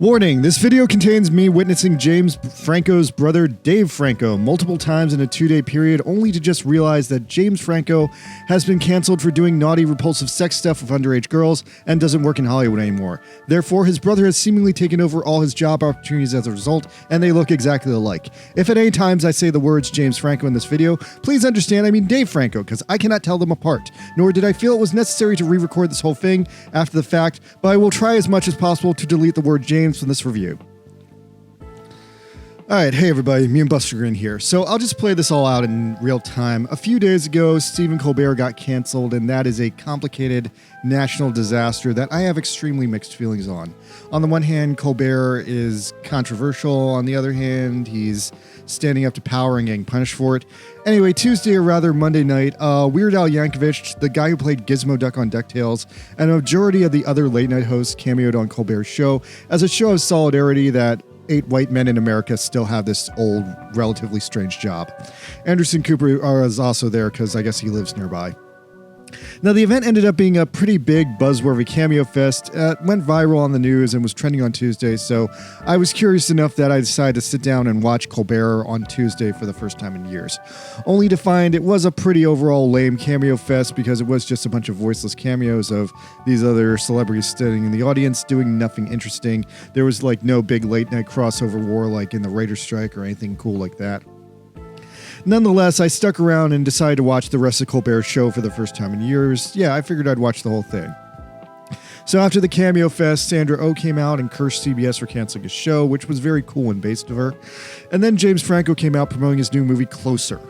Warning, this video contains me witnessing James Franco's brother Dave Franco multiple times in a 2-day period, only to just realize that James Franco has been canceled for doing naughty, repulsive sex stuff with underage girls and doesn't work in Hollywood anymore. Therefore, his brother has seemingly taken over all his job opportunities as a result, and they look exactly alike. If at any times I say the words James Franco in this video, please understand I mean Dave Franco, because I cannot tell them apart, nor did I feel it was necessary to re-record this whole thing after the fact, but I will try as much as possible to delete the word James from this review. Alright, hey everybody, me and Buster Green here. So I'll just play this all out in real time. A few days ago, Stephen Colbert got canceled, and that is a complicated national disaster that I have extremely mixed feelings on. On the one hand, Colbert is controversial. On the other hand, he's standing up to power and getting punished for it. Anyway, Tuesday, or rather Monday night, Weird Al Yankovic, the guy who played Gizmo Duck on DuckTales, and a majority of the other late night hosts cameoed on Colbert's show as a show of solidarity that 8 white men in America still have this old, relatively strange job. Anderson Cooper is also there because I guess he lives nearby. Now, the event ended up being a pretty big, buzzworthy cameo fest. It went viral on the news and was trending on Tuesday, so I was curious enough that I decided to sit down and watch Colbert on Tuesday for the first time in years. Only to find it was a pretty overall lame cameo fest because it was just a bunch of voiceless cameos of these other celebrities sitting in the audience doing nothing interesting. There was like no big late night crossover war like in the Writer's Strike or anything cool like that. Nonetheless, I stuck around and decided to watch the rest of Colbert's show for the first time in years. Yeah, I figured I'd watch the whole thing. So after the cameo fest, Sandra Oh came out and cursed CBS for canceling his show, which was very cool and based of her. And then James Franco came out promoting his new movie, Closer.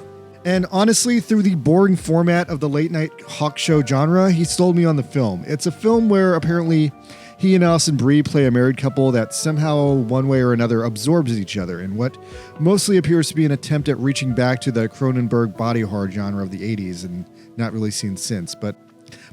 And honestly, through the boring format of the late night hawk show genre, he sold me on the film. It's a film where apparently he and Alison Brie play a married couple that somehow, one way or another, absorbs each other in what mostly appears to be an attempt at reaching back to the Cronenberg body horror genre of the 80s and not really seen since. But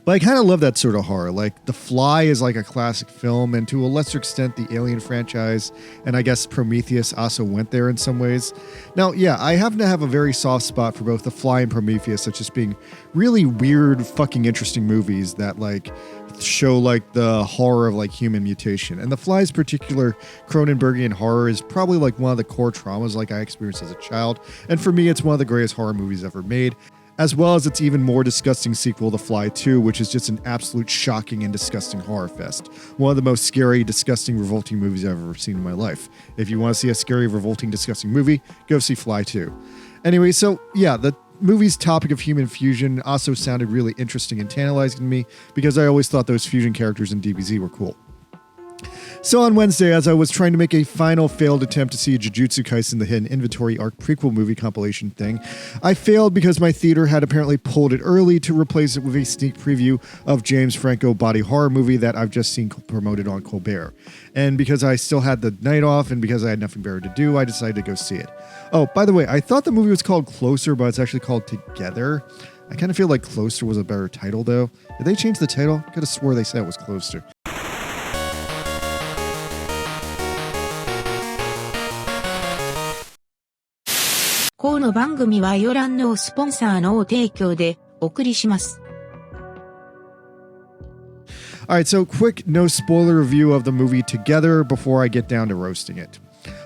I kind of love that sort of horror. Like, The Fly is like a classic film, and to a lesser extent, the Alien franchise, and I guess Prometheus also went there in some ways. Now, yeah, I happen to have a very soft spot for both The Fly and Prometheus, such as being really weird, fucking interesting movies that, like, show like the horror of like human mutation. And The Fly's particular Cronenbergian horror is probably like one of the core traumas like I experienced as a child, and for me it's one of the greatest horror movies ever made, as well as its even more disgusting sequel, The Fly 2, which is just an absolute shocking and disgusting horror fest. One of the most scary, disgusting, revolting movies I've ever seen in my life. If you want to see a scary, revolting, disgusting movie, go see Fly 2. Anyway, so yeah, the movie's topic of human fusion also sounded really interesting and tantalizing to me because I always thought those fusion characters in DBZ were cool. So on Wednesday, as I was trying to make a final failed attempt to see a Jujutsu Kaisen The Hidden Inventory arc prequel movie compilation thing, I failed because my theater had apparently pulled it early to replace it with a sneak preview of James Franco body horror movie that I've just seen promoted on Colbert. And because I still had the night off and because I had nothing better to do, I decided to go see it. Oh, by the way, I thought the movie was called Closer, but it's actually called Together. I kind of feel like Closer was a better title, though. Did they change the title? I could have swore they said it was Closer. この番組はヨランのスポンサーの提供でお送りします。 Alright, so quick no spoiler review of the movie Together before I get down to roasting it.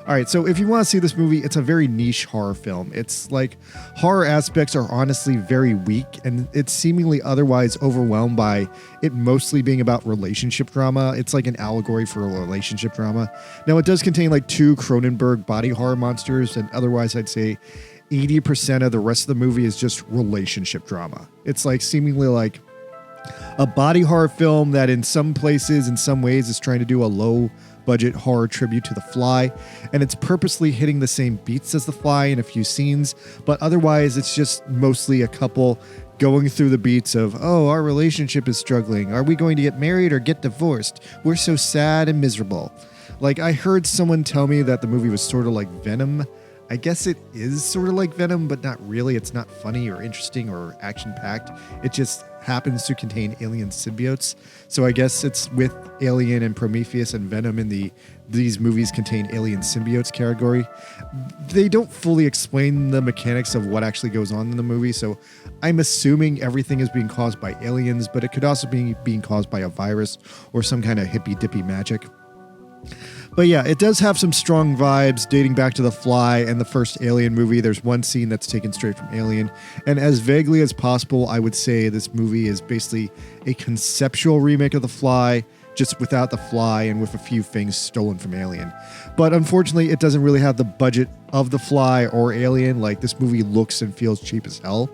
Alright, so if you want to see this movie, it's a very niche horror film. It's like horror aspects are honestly very weak, and it's seemingly otherwise overwhelmed by it mostly being about relationship drama. It's like an allegory for a relationship drama. Now, it does contain like 2 Cronenberg body horror monsters, and otherwise I'd say 80% of the rest of the movie is just relationship drama. It's like seemingly like a body horror film that in some places, in some ways, is trying to do a low budget horror tribute to The Fly, and it's purposely hitting the same beats as The Fly in a few scenes, but otherwise it's just mostly a couple going through the beats of, oh, our relationship is struggling. Are we going to get married or get divorced? We're so sad and miserable. Like, I heard someone tell me that the movie was sort of like Venom. I guess it is sort of like Venom, but not really. It's not funny or interesting or action-packed. It just happens to contain alien symbiotes. So I guess it's with Alien and Prometheus and Venom in these movies contain alien symbiotes category. They don't fully explain the mechanics of what actually goes on in the movie, so I'm assuming everything is being caused by aliens, but it could also be being caused by a virus or some kind of hippy-dippy magic. But yeah, it does have some strong vibes dating back to The Fly and the first Alien movie. There's one scene that's taken straight from Alien. And as vaguely as possible, I would say this movie is basically a conceptual remake of The Fly, just without The Fly and with a few things stolen from Alien. But unfortunately, it doesn't really have the budget of The Fly or Alien. Like, this movie looks and feels cheap as hell.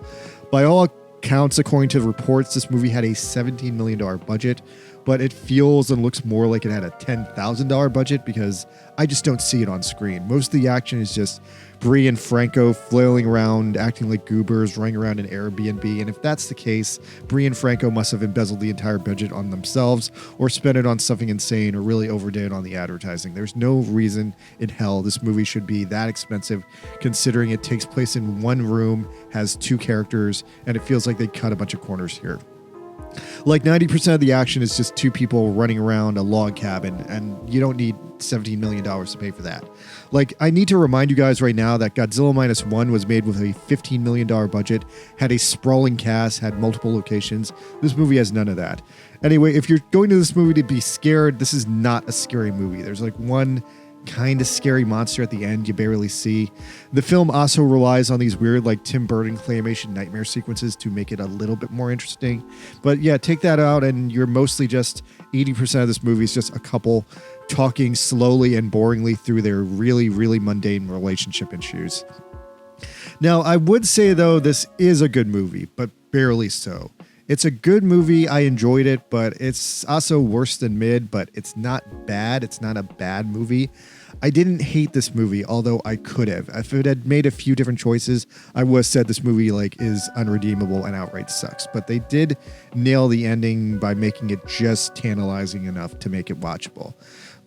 By all accounts, according to reports, this movie had a $17 million budget, but it feels and looks more like it had a $10,000 budget because I just don't see it on screen. Most of the action is just Bree and Franco flailing around, acting like goobers, running around an Airbnb. And if that's the case, Bree and Franco must have embezzled the entire budget on themselves or spent it on something insane or really overdid it on the advertising. There's no reason in hell this movie should be that expensive, considering it takes place in one room, has two characters, and it feels like they cut a bunch of corners here. Like 90% of the action is just two people running around a log cabin, and you don't need $17 million to pay for that. Like, I need to remind you guys right now that Godzilla Minus One was made with a $15 million budget, had a sprawling cast, had multiple locations. This movie has none of that. Anyway, if you're going to this movie to be scared, this is not a scary movie. There's like one kind of scary monster at the end you barely see. The film also relies on these weird like Tim Burton claymation nightmare sequences to make it a little bit more interesting. But yeah, take that out and you're mostly just 80% of this movie is just a couple talking slowly and boringly through their really, really mundane relationship issues. Now, I would say though, this is a good movie, but barely so. It's a good movie. I enjoyed it, but it's also worse than mid, but it's not bad. It's not a bad movie. I didn't hate this movie, although I could have. If it had made a few different choices, I would have said this movie like is unredeemable and outright sucks. But they did nail the ending by making it just tantalizing enough to make it watchable.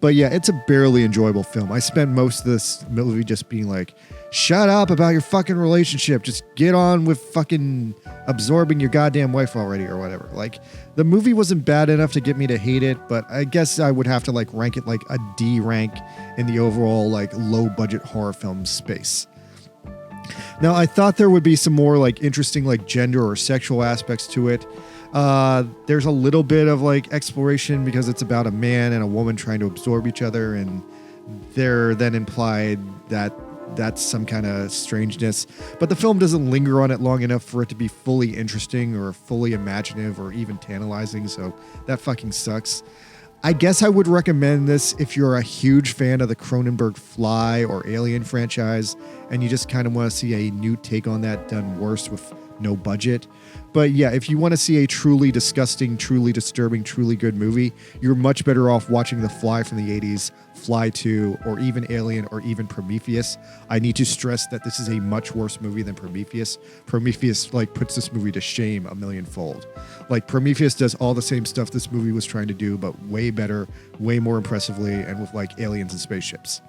But yeah, it's a barely enjoyable film. I spent most of this movie just being like, shut up about your fucking relationship. Just get on with fucking absorbing your goddamn wife already or whatever. Like, the movie wasn't bad enough to get me to hate it, but I guess I would have to like rank it like a D rank in the overall like low budget horror film space. Now, I thought there would be some more like interesting like gender or sexual aspects to it. There's a little bit of like exploration because it's about a man and a woman trying to absorb each other, and they're then implied that that's some kind of strangeness, but the film doesn't linger on it long enough for it to be fully interesting or fully imaginative or even tantalizing, so that fucking sucks. I guess I would recommend this if you're a huge fan of the Cronenberg Fly or Alien franchise and you just kind of want to see a new take on that done worse with no budget. But yeah, if you want to see a truly disgusting, truly disturbing, truly good movie, you're much better off watching The Fly from the 80s, Fly 2, or even Alien, or even Prometheus. I need to stress that this is a much worse movie than Prometheus. Prometheus like puts this movie to shame a millionfold. Like, Prometheus does all the same stuff this movie was trying to do, but way better, way more impressively, and with like aliens and spaceships.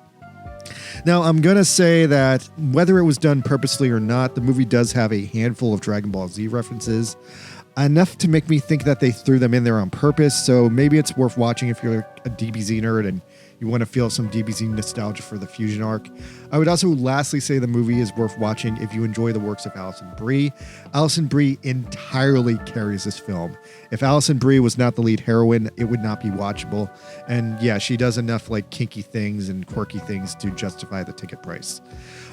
Now, I'm going to say that whether it was done purposely or not, the movie does have a handful of Dragon Ball Z references, enough to make me think that they threw them in there on purpose, so maybe it's worth watching if you're a DBZ nerd and you want to feel some DBZ nostalgia for the Fusion arc. I would also lastly say the movie is worth watching if you enjoy the works of Alison Brie. Alison Brie entirely carries this film. If Alison Brie was not the lead heroine, it would not be watchable. And yeah, she does enough like kinky things and quirky things to justify the ticket price.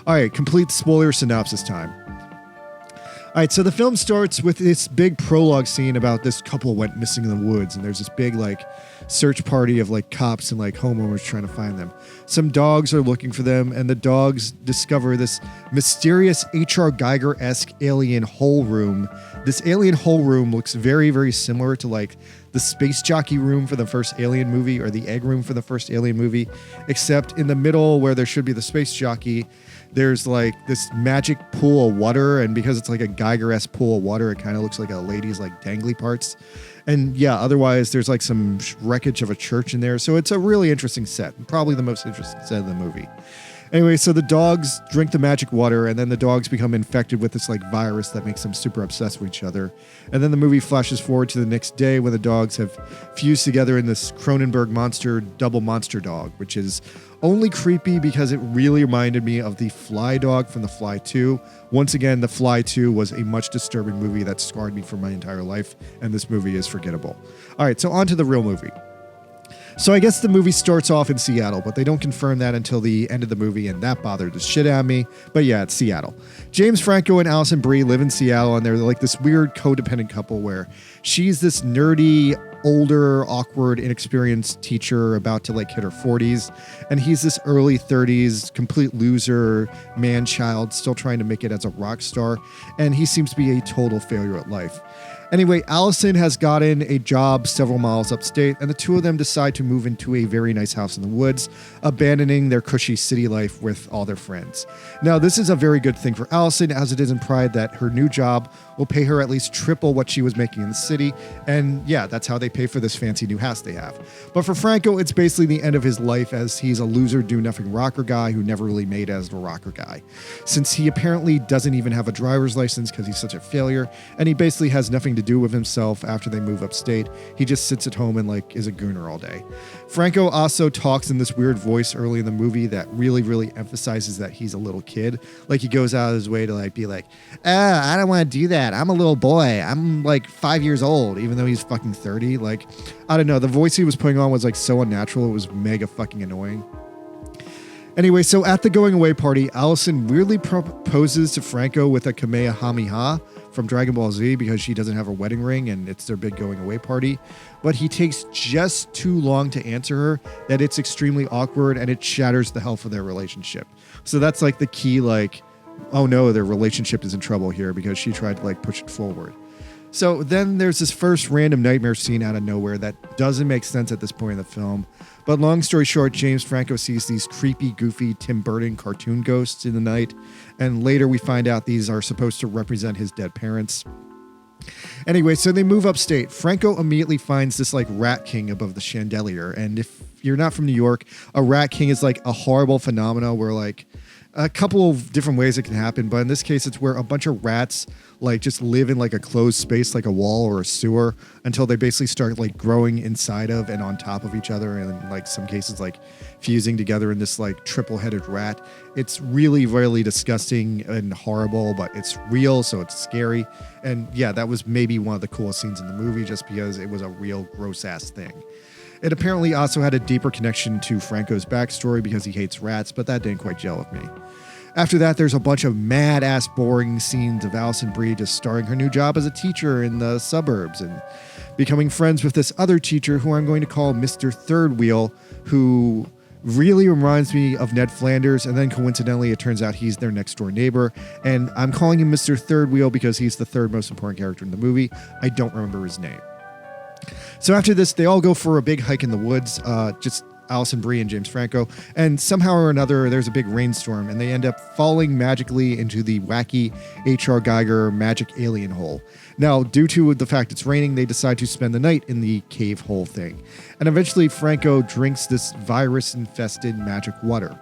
All right, complete spoiler synopsis time. All right, so the film starts with this big prologue scene about this couple went missing in the woods, and there's this big like search party of like cops and like homeowners trying to find them. Some dogs are looking for them, and the dogs discover this mysterious H.R. Geiger-esque alien hole room. This alien hole room looks very, very similar to like the space jockey room for the first Alien movie or the egg room for the first Alien movie, except in the middle where there should be the space jockey, there's like this magic pool of water, and because it's like a Geiger-esque pool of water, it kind of looks like a lady's like dangly parts. And yeah, otherwise there's like some wreckage of a church in there. So it's a really interesting set, probably the most interesting set of the movie. Anyway, so the dogs drink the magic water, and then the dogs become infected with this like virus that makes them super obsessed with each other. And then the movie flashes forward to the next day when the dogs have fused together in this Cronenberg monster, double monster dog, which is only creepy because it really reminded me of the Fly dog from The Fly 2. Once again, The Fly 2 was a much disturbing movie that scarred me for my entire life, and this movie is forgettable. All right, so on to the real movie. So I guess the movie starts off in Seattle, but they don't confirm that until the end of the movie, and that bothered the shit out of me. But yeah, it's Seattle. James Franco and Alison Brie live in Seattle, and they're like this weird codependent couple where she's this nerdy, older, awkward, inexperienced teacher about to like hit her 40s, and he's this early 30s, complete loser, man-child, still trying to make it as a rock star, and he seems to be a total failure at life. Anyway, Allison has gotten a job several miles upstate, and the two of them decide to move into a very nice house in the woods, abandoning their cushy city life with all their friends. Now, this is a very good thing for Allison, as it is implied that her new job will pay her at least triple what she was making in the city, and yeah, that's how they pay for this fancy new house they have. But for Franco, it's basically the end of his life, as he's a loser, do-nothing rocker guy who never really made it as a rocker guy. Since he apparently doesn't even have a driver's license because he's such a failure, and he basically has nothing to do with himself after they move upstate. He just sits at home and like is a gooner all day. Franco also talks in this weird voice early in the movie that really emphasizes that he's a little kid. Like he goes out of his way to like be like, I don't want to do that. I'm a little boy. I'm like 5 years old, even though he's fucking 30. Like, I don't know. The voice he was putting on was like so unnatural. It was mega fucking annoying. Anyway, so at the going away party, Allison weirdly proposes to Franco with a Kamehameha from Dragon Ball Z because she doesn't have a wedding ring and it's their big going away party. But he takes just too long to answer her that it's extremely awkward and it shatters the health of their relationship. So that's like the key, like, oh no, their relationship is in trouble here because she tried to like push it forward. So then there's this first random nightmare scene out of nowhere that doesn't make sense at this point in the film. But long story short, James Franco sees these creepy, goofy Tim Burton cartoon ghosts in the night. And later we find out these are supposed to represent his dead parents. Anyway, so they move upstate. Franco immediately finds this like rat king above the chandelier. And if you're not from New York, a rat king is like a horrible phenomena where like a couple of different ways it can happen, but in this case, it's where a bunch of rats like just live in like a closed space, like a wall or a sewer, until they basically start like growing inside of and on top of each other, and in like some cases like fusing together in this like triple-headed rat. It's really disgusting and horrible, but it's real, so it's scary. And yeah, that was maybe one of the coolest scenes in the movie, just because it was a real gross-ass thing. It apparently also had a deeper connection to Franco's backstory because he hates rats, but that didn't quite gel with me. After that, there's a bunch of mad-ass boring scenes of Alison Brie just starting her new job as a teacher in the suburbs and becoming friends with this other teacher who I'm going to call Mr. Third Wheel, who really reminds me of Ned Flanders, and then coincidentally, it turns out he's their next-door neighbor, and I'm calling him Mr. Third Wheel because he's the third most important character in the movie. I don't remember his name. So after this, they all go for a big hike in the woods, just Alison Brie and James Franco, and somehow or another, there's a big rainstorm, and they end up falling magically into the wacky H.R. Geiger magic alien hole. Now, due to the fact it's raining, they decide to spend the night in the cave hole thing, and eventually Franco drinks this virus-infested magic water.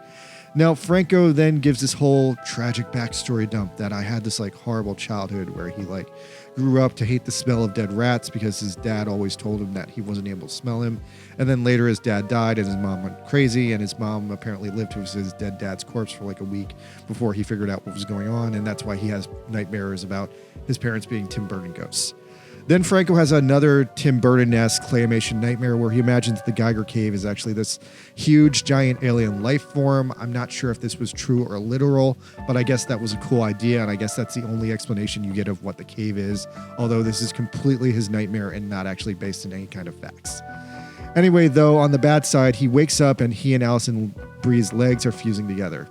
Now, Franco then gives this whole tragic backstory dump that I had this like horrible childhood where he like grew up to hate the smell of dead rats because his dad always told him that he wasn't able to smell him. And then later his dad died and his mom went crazy, and his mom apparently lived with his dead dad's corpse for like a week before he figured out what was going on. And that's why he has nightmares about his parents being Tim Burton ghosts. Then Franco has another Tim Burton-esque claymation nightmare where he imagines the Geiger Cave is actually this huge, giant alien life form. I'm not sure if this was true or literal, but I guess that was a cool idea, and I guess that's the only explanation you get of what the cave is, although this is completely his nightmare and not actually based in any kind of facts. Anyway, though, on the bad side, he wakes up and he and Alison Brie's legs are fusing together.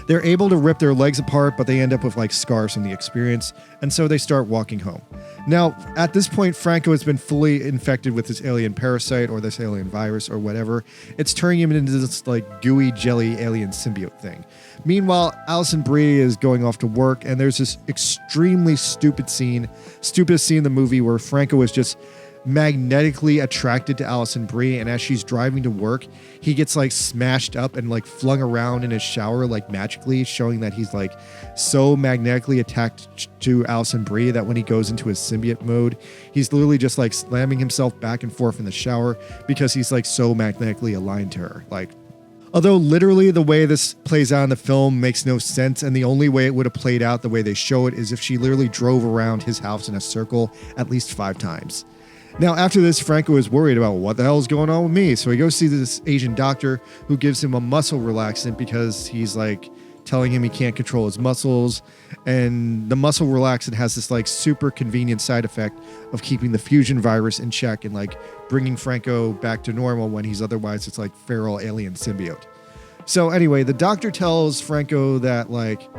They're able to rip their legs apart, but they end up with like scars from the experience, and so they start walking home. Now, at this point, Franco has been fully infected with this alien parasite or this alien virus or whatever. It's turning him into this like gooey jelly alien symbiote thing. Meanwhile, Alison Brie is going off to work, and there's this extremely stupidest scene in the movie where Franco is just magnetically attracted to Alison Brie, and as she's driving to work, he gets like smashed up and like flung around in his shower like magically, showing that he's like so magnetically attached to Alison Brie that when he goes into his symbiote mode, he's literally just like slamming himself back and forth in the shower because he's like so magnetically aligned to her. Like, although literally the way this plays out in the film makes no sense, and the only way it would have played out the way they show it is if she literally drove around his house in a circle at least 5 times. Now, after this, Franco is worried about what the hell is going on with me. So he goes see this Asian doctor who gives him a muscle relaxant because he's like telling him he can't control his muscles. And the muscle relaxant has this like super convenient side effect of keeping the fusion virus in check and like bringing Franco back to normal when he's otherwise it's like feral alien symbiote. So anyway, the doctor tells Franco that like,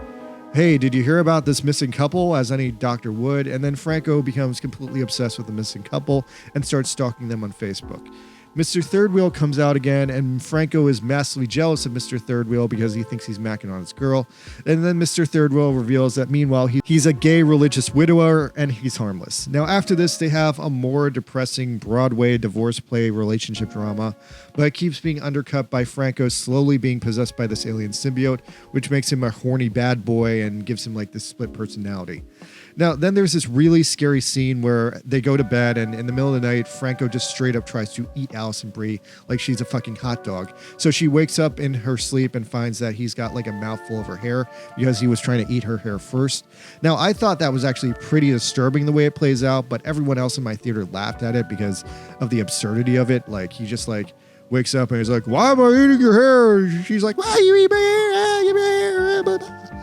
hey, did you hear about this missing couple? As any doctor would. And then Franco becomes completely obsessed with the missing couple and starts stalking them on Facebook. Mr. Third Wheel comes out again, and Franco is massively jealous of Mr. Third Wheel because he thinks he's macking on his girl. And then Mr. Third Wheel reveals that meanwhile, he's a gay religious widower and he's harmless. Now, after this, they have a more depressing Broadway divorce play relationship drama, but it keeps being undercut by Franco slowly being possessed by this alien symbiote, which makes him a horny bad boy and gives him like this split personality. Now, then there's this really scary scene where they go to bed, and in the middle of the night, Franco just straight up tries to eat Allison Brie like she's a fucking hot dog. So she wakes up in her sleep and finds that he's got like a mouthful of her hair because he was trying to eat her hair first. Now, I thought that was actually pretty disturbing the way it plays out, but everyone else in my theater laughed at it because of the absurdity of it. Like, he just like wakes up and he's like, why am I eating your hair? She's like, why you eat my hair? Give me your hair.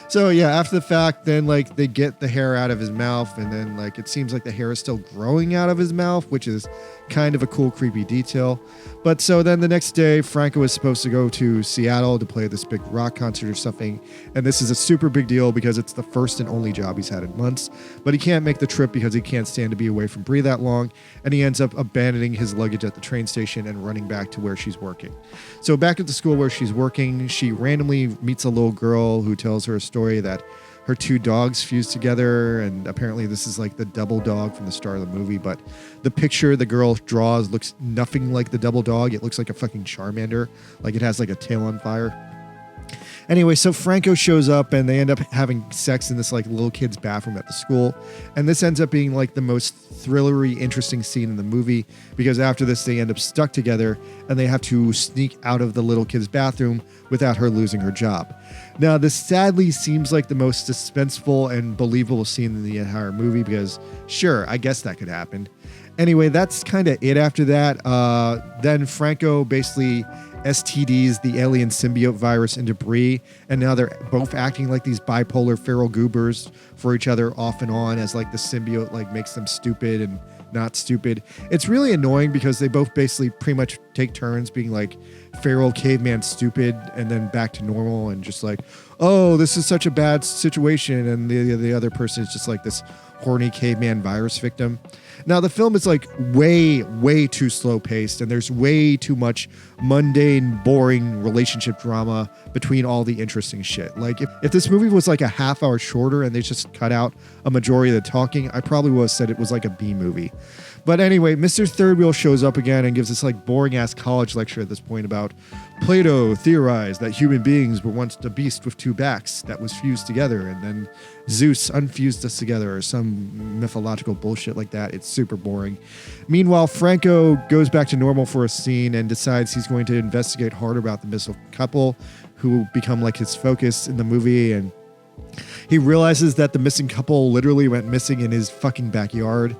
So yeah, after the fact, then like they get the hair out of his mouth, and then like it seems like the hair is still growing out of his mouth, which is kind of a cool, creepy detail. But so then the next day, Franco is supposed to go to Seattle to play this big rock concert or something. And this is a super big deal because it's the first and only job he's had in months. But he can't make the trip because he can't stand to be away from Brie that long. And he ends up abandoning his luggage at the train station and running back to where she's working. So back at the school where she's working, she randomly meets a little girl who tells her a story that her two dogs fused together, and apparently this is like the double dog from the start of the movie, but the picture the girl draws looks nothing like the double dog. It looks like a fucking Charmander, like it has like a tail on fire. Anyway, so Franco shows up and they end up having sex in this like little kid's bathroom at the school. And this ends up being like the most thrillery, interesting scene in the movie because after this, they end up stuck together and they have to sneak out of the little kid's bathroom without her losing her job. Now, this sadly seems like the most suspenseful and believable scene in the entire movie because sure, I guess that could happen. Anyway, that's kind of it after that. Then Franco basically STDs the alien symbiote virus into Brie, and now they're both acting like these bipolar feral goobers for each other off and on as like the symbiote like makes them stupid and not stupid. It's really annoying because they both basically pretty much take turns being like feral caveman stupid and then back to normal and just like, oh, this is such a bad situation, and the other person is just like this horny caveman virus victim. Now, the film is like way too slow paced, and there's way too much mundane, boring relationship drama between all the interesting shit. Like if this movie was like a half hour shorter and they just cut out a majority of the talking, I probably would have said it was like a B movie. But anyway, Mr. Third Wheel shows up again and gives this like boring ass college lecture at this point about Plato theorized that human beings were once a beast with two backs that was fused together, and then Zeus unfused us together, or some mythological bullshit like that. It's super boring. Meanwhile, Franco goes back to normal for a scene and decides he's going to investigate harder about the missing couple who become like his focus in the movie, and he realizes that the missing couple literally went missing in his fucking backyard.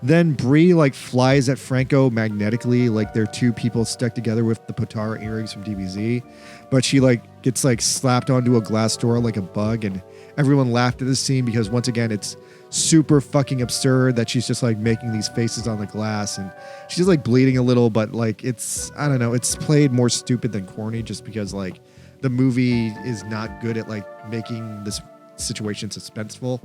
Then Brie like flies at Franco magnetically, like they're two people stuck together with the Potara earrings from DBZ, but she like gets like slapped onto a glass door like a bug, and everyone laughed at this scene because once again it's super fucking absurd that she's just like making these faces on the glass, and she's like bleeding a little, but like it's, I don't know, it's played more stupid than corny just because like the movie is not good at like making this situation suspenseful.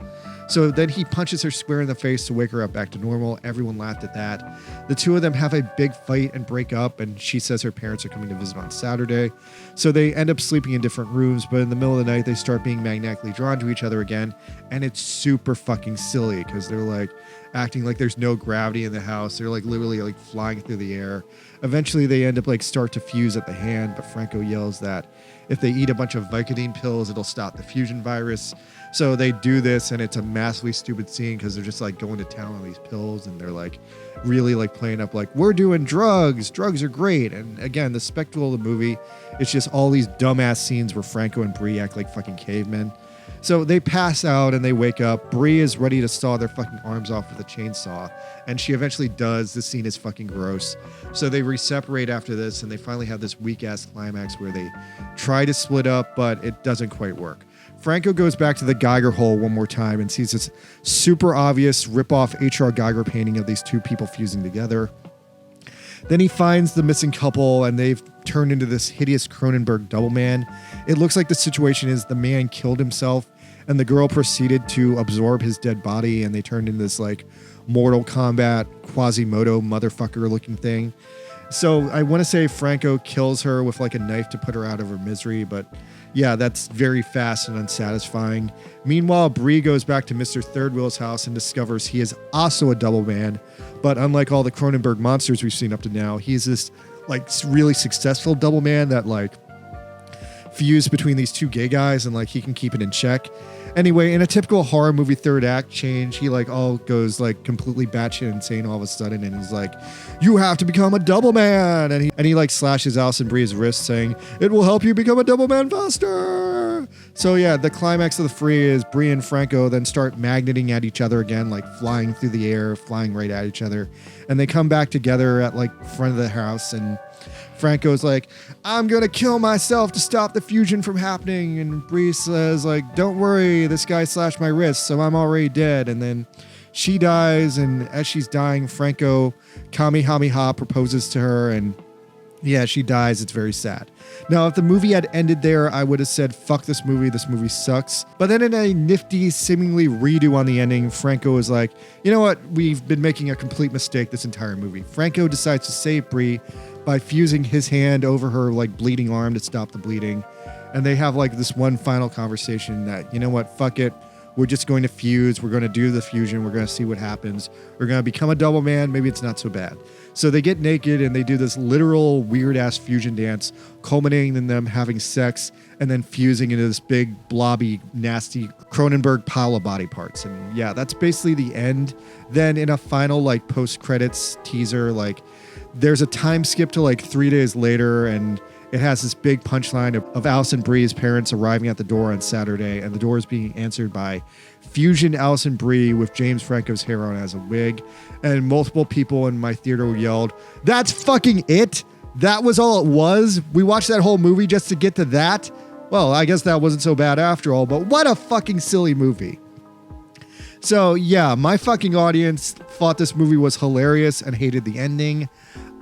So then he punches her square in the face to wake her up back to normal. Everyone laughed at that. The two of them have a big fight and break up, and she says her parents are coming to visit on Saturday. So they end up sleeping in different rooms, but in the middle of the night they start being magnetically drawn to each other again, and it's super fucking silly because they're like acting like there's no gravity in the house. They're like literally like flying through the air. Eventually they end up like start to fuse at the hand, but Franco yells that if they eat a bunch of Vicodin pills, it'll stop the fusion virus. So they do this, and it's a massively stupid scene because they're just like going to town on these pills, and they're like really like playing up like, we're doing drugs. Drugs are great. And again, the spectacle of the movie, it's just all these dumbass scenes where Franco and Brie act like fucking cavemen. So they pass out and they wake up. Bree is ready to saw their fucking arms off with a chainsaw. And she eventually does. This scene is fucking gross. So they re-separate after this, and they finally have this weak-ass climax where they try to split up, but it doesn't quite work. Franco goes back to the Geiger hole one more time and sees this super obvious rip-off H.R. Geiger painting of these two people fusing together. Then he finds the missing couple, and they've turned into this hideous Cronenberg double man. It looks like the situation is the man killed himself, and the girl proceeded to absorb his dead body, and they turned into this like Mortal Kombat Quasimodo motherfucker looking thing. So I want to say Franco kills her with like a knife to put her out of her misery, but yeah, that's very fast and unsatisfying. Meanwhile, Bree goes back to Mr. Thirdwheel's house and discovers he is also a double man, but unlike all the Cronenberg monsters we've seen up to now, he's this like really successful double man that like fused between these two gay guys, and like he can keep it in check. Anyway, in a typical horror movie third act change, he like all goes like completely batshit insane all of a sudden, and he's like, "You have to become a double man," and he like slashes Alison Brie's wrist, saying, "It will help you become a double man faster." So yeah, the climax of the free is Bree and Franco then start magneting at each other again, like flying through the air, flying right at each other, and they come back together at like front of the house, and Franco's like, "I'm gonna kill myself to stop the fusion from happening," and Bree says like, "Don't worry, this guy slashed my wrist, so I'm already dead." And then she dies, and as she's dying, Franco Kamehameha proposes to her, and yeah, she dies. It's very sad. Now, if the movie had ended there, I would have said, fuck this movie sucks. But then in a nifty, seemingly redo on the ending, Franco is like, you know what? We've been making a complete mistake this entire movie. Franco decides to save Bree by fusing his hand over her like bleeding arm to stop the bleeding. And they have like this one final conversation that, you know what? Fuck it. We're just going to fuse. We're going to do the fusion. We're going to see what happens. We're going to become a double man. Maybe it's not so bad. So they get naked and they do this literal weird ass fusion dance, culminating in them having sex and then fusing into this big blobby, nasty Cronenberg pile of body parts. And yeah, that's basically the end. Then in a final like post-credits teaser, like there's a time skip to like 3 days later, and it has this big punchline of Alison Brie's parents arriving at the door on Saturday, and the door is being answered by Fusion Alison Brie with James Franco's hair on as a wig. And multiple people in my theater yelled, "That's fucking it? That was all it was? We watched that whole movie just to get to that? Well, I guess that wasn't so bad after all, but what a fucking silly movie." So yeah, my fucking audience thought this movie was hilarious and hated the ending.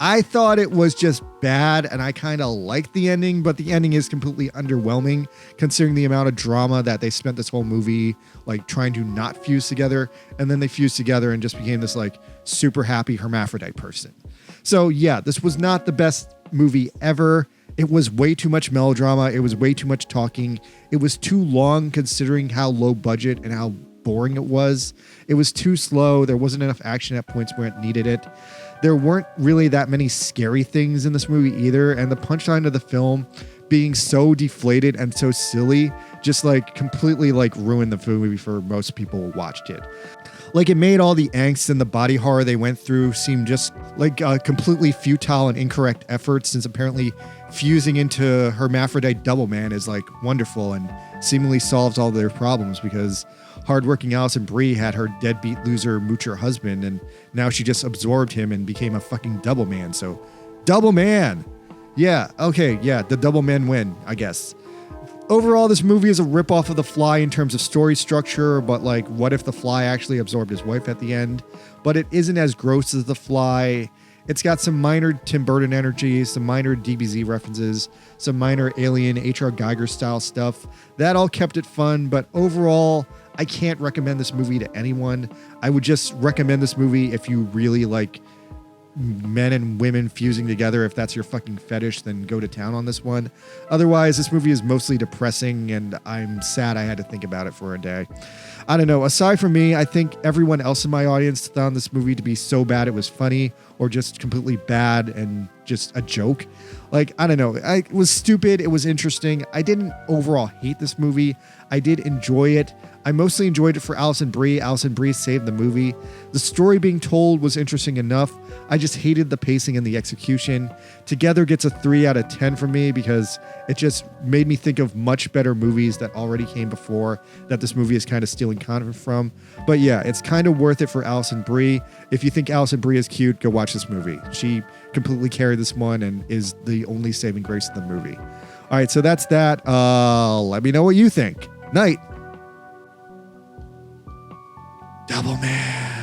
I thought it was just bad, and I kind of liked the ending, but the ending is completely underwhelming considering the amount of drama that they spent this whole movie like trying to not fuse together, and then they fused together and just became this like super happy hermaphrodite person. So yeah, this was not the best movie ever. It was way too much melodrama. It was way too much talking. It was too long considering how low budget and how boring it was. It was too slow. There wasn't enough action at points where it needed it. There weren't really that many scary things in this movie either, and the punchline of the film being so deflated and so silly just like completely like ruined the movie for most people who watched it. Like it made all the angst and the body horror they went through seem just like a completely futile and incorrect effort, since apparently fusing into hermaphrodite double man is like wonderful and seemingly solves all their problems, because hardworking Alison Brie had her deadbeat loser moocher husband, and now she just absorbed him and became a fucking double man. So double man. Yeah. Okay. Yeah. The double men win, I guess. Overall, this movie is a ripoff of The Fly in terms of story structure, but like, what if The Fly actually absorbed his wife at the end? But it isn't as gross as The Fly. It's got some minor Tim Burton energy, some minor DBZ references, some minor Alien H.R. Geiger style stuff. That all kept it fun, but overall, I can't recommend this movie to anyone. I would just recommend this movie if you really like men and women fusing together. If that's your fucking fetish, then go to town on this one. Otherwise, this movie is mostly depressing, and I'm sad I had to think about it for a day. I don't know. Aside from me, I think everyone else in my audience found this movie to be so bad it was funny, or just completely bad and just a joke. Like, I don't know. It was stupid. It was interesting. I didn't overall hate this movie. I did enjoy it. I mostly enjoyed it for Alison Brie. Alison Brie saved the movie. The story being told was interesting enough. I just hated the pacing and the execution. Together gets a 3 out of 10 for me because it just made me think of much better movies that already came before that this movie is kind of stealing content from. But yeah, it's kind of worth it for Alison Brie. If you think Alison Brie is cute, go watch this movie. She completely carried this one and is the only saving grace of the movie. All right, so that's that. Let me know what you think. Night. Double Man.